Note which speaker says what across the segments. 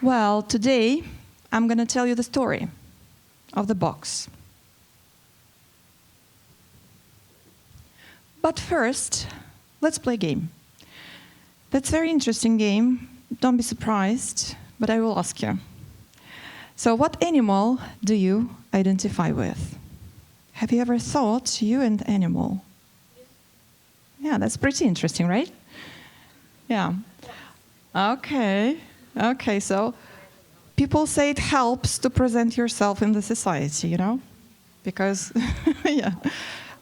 Speaker 1: Well, today I'm going to tell you the story of the box. But first, let's play a game. That's a very interesting game. Don't be surprised, but I will ask you. So what animal do you identify with? Have you ever thought you an animal? Yeah, that's pretty interesting, right? Yeah. Okay. Okay, so people say it helps to present yourself in the society, you know? Because, yeah.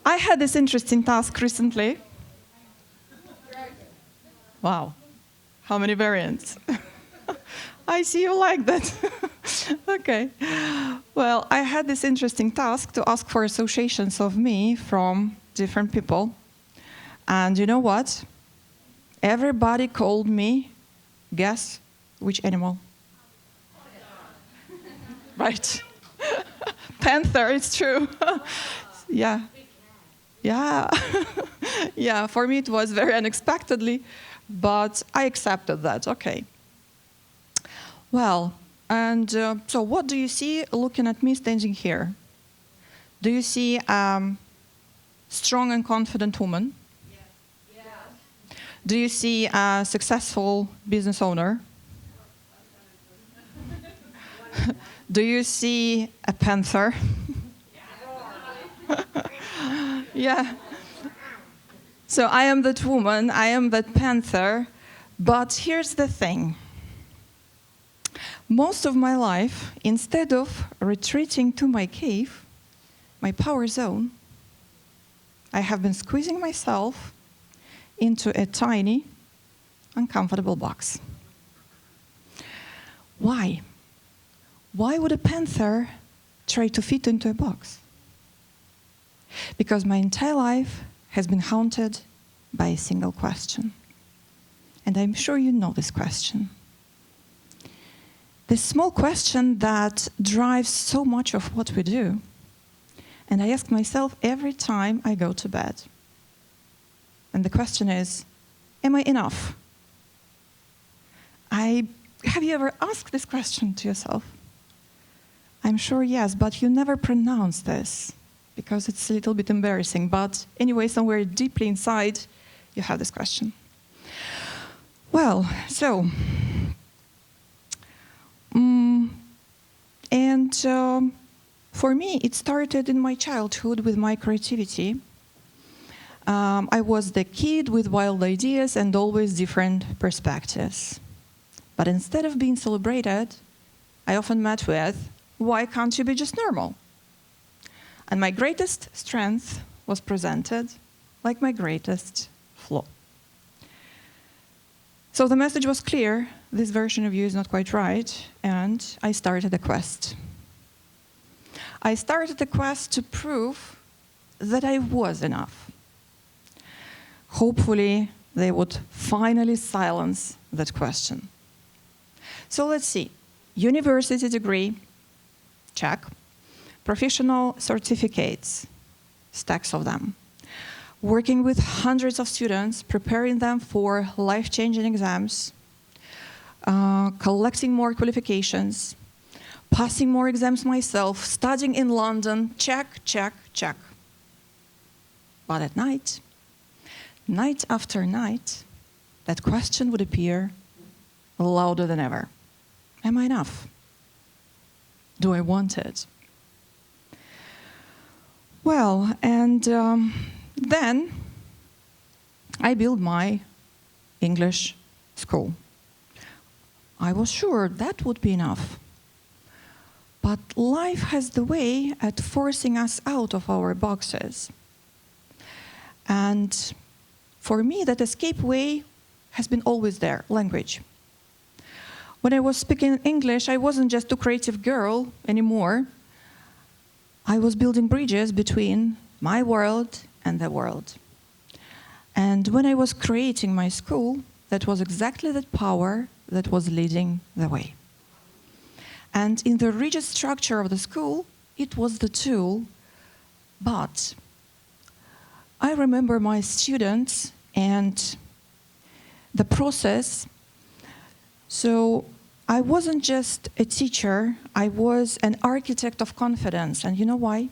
Speaker 1: I had this interesting task recently. Wow. How many variants? I see you like that. Okay. Well, I had this interesting task to ask for associations of me from different people. And you know what? Everybody called me, guess which animal? Right. Panther, it's true. Yeah. Yeah. Yeah, for me it was very unexpectedly, but I accepted that, okay. Well, and so what do you see looking at me standing here? Do you see a strong and confident woman? Yeah. Do you see a successful business owner? Do you see a panther? Yeah. So I am that woman, I am that panther, but here's the thing. Most of my life, instead of retreating to my cave, my power zone, I have been squeezing myself into a tiny, uncomfortable box. Why? Why would a panther try to fit into a box? Because my entire life has been haunted by a single question. And I'm sure you know this question. This small question that drives so much of what we do. And I ask myself every time I go to bed. And the question is, am I enough? Have you ever asked this question to yourself? I'm sure yes, but you never pronounce this because it's a little bit embarrassing. But anyway, somewhere deeply inside, you have this question. Well, so, for me, it started in my childhood with my creativity. I was the kid with wild ideas and always different perspectives. But instead of being celebrated, I often met with, why can't you be just normal? And my greatest strength was presented like my greatest flaw. So the message was clear, this version of you is not quite right, and I started a quest. I started a quest to prove that I was enough. Hopefully, they would finally silence that question. So let's see. University degree, check. Professional certificates, stacks of them. Working with hundreds of students, preparing them for life-changing exams, collecting more qualifications, passing more exams myself, studying in London, check, check, check. But at night, night after night, that question would appear louder than ever. Am I enough? Do I want it? Well, and then I built my English school. I was sure that would be enough. But life has the way at forcing us out of our boxes. And for me, that escape way has been always there, language. When I was speaking English, I wasn't just a creative girl anymore. I was building bridges between my world and the world. And when I was creating my school, that was exactly that power that was leading the way. And in the rigid structure of the school, it was the tool, but I remember my students and the process. So I wasn't just a teacher, I was an architect of confidence. And you know why?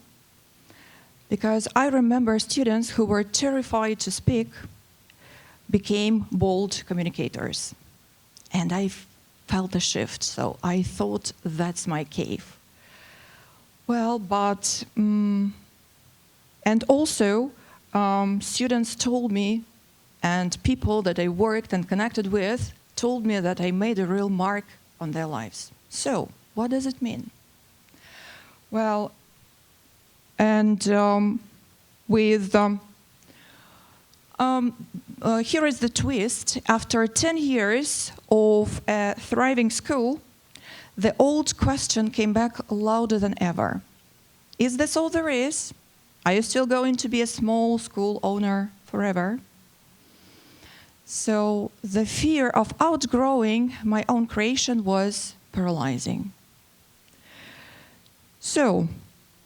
Speaker 1: Because I remember students who were terrified to speak became bold communicators. And I felt a shift, so I thought that's my cave. Well, but, and also students told me, and people that I worked and connected with told me that I made a real mark on their lives. So, what does it mean? Well, and here is the twist. After 10 years of a thriving school, the old question came back louder than ever. Is this all there is? Are you still going to be a small school owner forever? So the fear of outgrowing my own creation was paralyzing. So,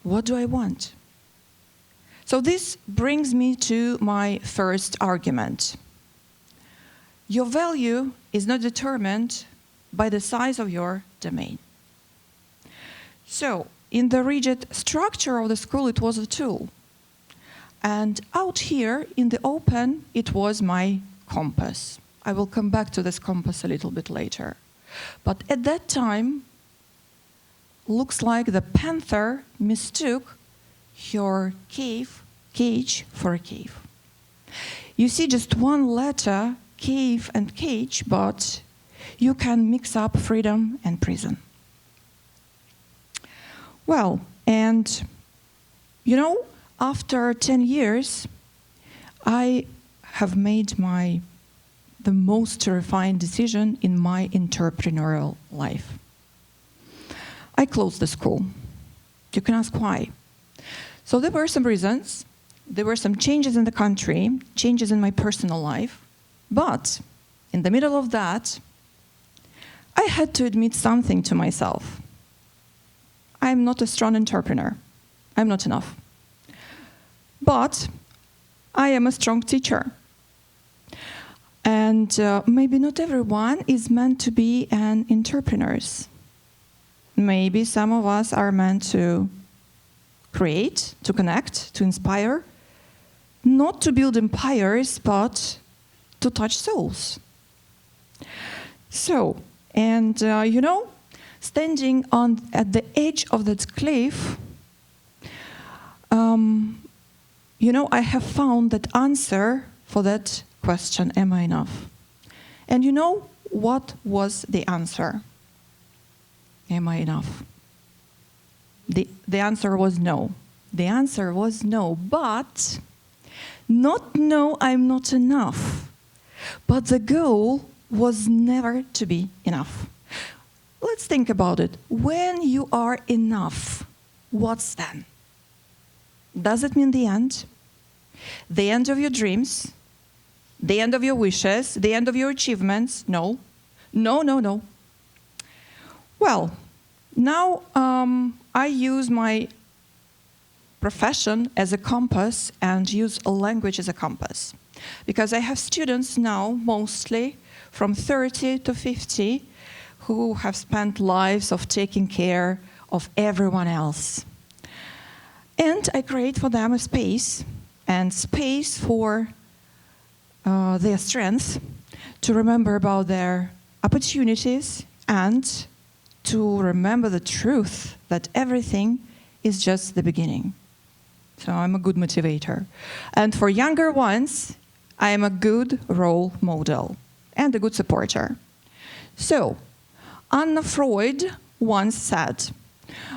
Speaker 1: what do I want? So this brings me to my first argument. Your value is not determined by the size of your domain. So, in the rigid structure of the school, it was a tool. And out here, in the open, it was my compass. I will come back to this compass a little bit later. But at that time, looks like the panther mistook your cage for a cave. You see just one letter, cave and cage, but you can mix up freedom and prison. Well, and you know, after 10 years, I have made the most terrifying decision in my entrepreneurial life. I closed the school. You can ask why. So there were some reasons. There were some changes in the country, changes in my personal life. But in the middle of that, I had to admit something to myself. I'm not a strong entrepreneur. I'm not enough. But I am a strong teacher. And maybe not everyone is meant to be an entrepreneur. Maybe some of us are meant to create, to connect, to inspire, not to build empires, but to touch souls. So, and you know, standing at the edge of that cliff, you know, I have found that answer for that question, am I enough? And you know what was the answer? Am I enough? The answer was no. The answer was no, but not no, I'm not enough. But the goal was never to be enough. Let's think about it. When you are enough, what's then? Does it mean the end? The end of your dreams? The end of your wishes? The end of your achievements? No. No, no, no. Well, now I use my profession as a compass and use a language as a compass. Because I have students now, mostly from 30 to 50, who have spent lives of taking care of everyone else. And I create for them a space, and space for their strengths, to remember about their opportunities, and to remember the truth that everything is just the beginning. So I'm a good motivator. And for younger ones, I am a good role model and a good supporter. So, Anna Freud once said,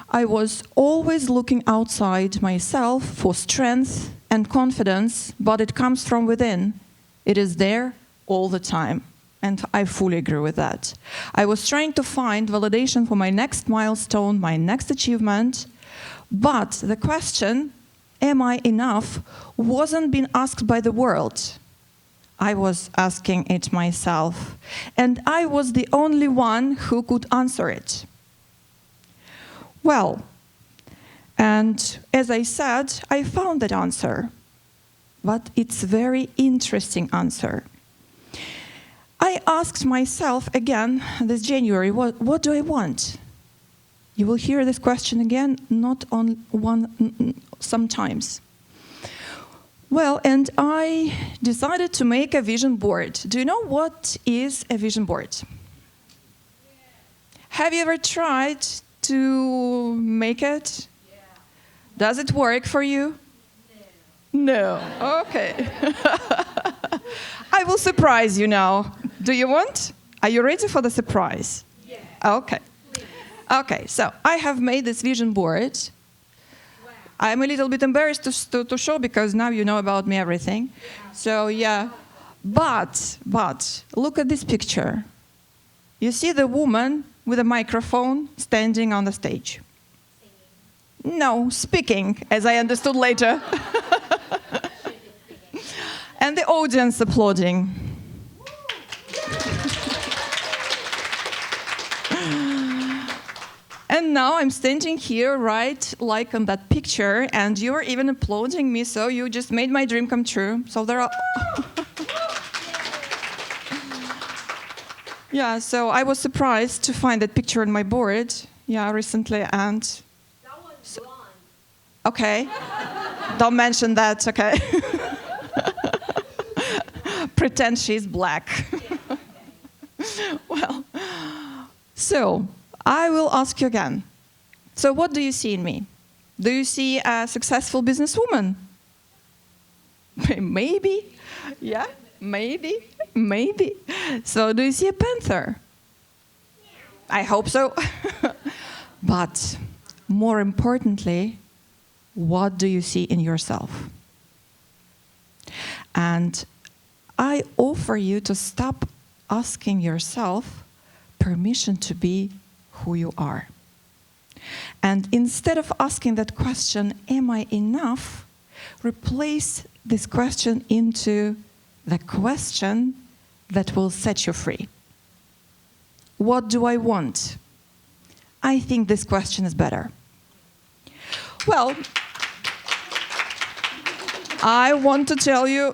Speaker 1: I was always looking outside myself for strength and confidence, but it comes from within. It is there all the time. And I fully agree with that. I was trying to find validation for my next milestone, my next achievement, but the question, am I enough, wasn't being asked by the world. I was asking it myself, and I was the only one who could answer it. Well, and as I said, I found that answer, but it's a very interesting answer. I asked myself again this January, what do I want? You will hear this question again, not on one, sometimes. Well, and I decided to make a vision board. Do you know what is a vision board? Have you ever tried to make it?
Speaker 2: Yeah.
Speaker 1: Does it work for you? No. Okay. I will surprise you now. Do you want? Are you ready for the surprise?
Speaker 2: Yeah.
Speaker 1: Okay. Okay, so I have made this vision board.
Speaker 2: Wow.
Speaker 1: I'm a little bit embarrassed to show because now you know about me everything. So yeah, but look at this picture. You see the woman with a microphone standing on the stage.
Speaker 2: Singing.
Speaker 1: No, speaking, as I understood later. And the audience applauding. And now I'm standing here, right, like on that picture, and you're even applauding me, so you just made my dream come true. So there are... Yeah, so I was surprised to find that picture on my board, yeah, recently, and...
Speaker 2: That one's blonde.
Speaker 1: Okay, don't mention that, okay? Pretend she's black. Well, so... I will ask you again. So what do you see in me? Do you see a successful businesswoman? Maybe. Yeah, maybe. So do you see a panther? I hope so. But more importantly, what do you see in yourself? And I offer you to stop asking yourself permission to be who you are. And instead of asking that question, am I enough? Replace this question into the question that will set you free. What do I want? I think this question is better. Well, I want to tell you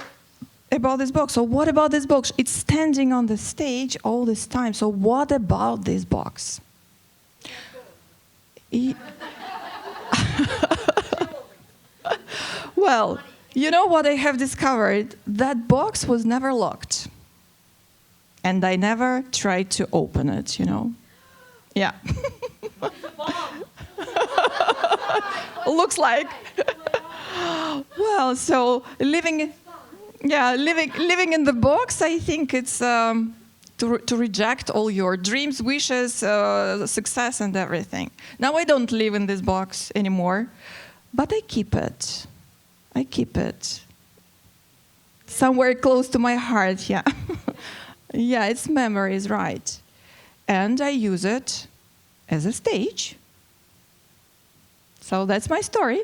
Speaker 1: about this box. So what about this box? It's standing on the stage all this time. So what about this box? Well, you know what I have discovered? That box was never locked. And I never tried to open it, you know? Yeah. Looks like. Well, so living in the box, I think it's to reject all your dreams, wishes, success, and everything. Now I don't live in this box anymore, but I keep it. Somewhere close to my heart, yeah. Yeah, it's memories, right. And I use it as a stage. So that's my story.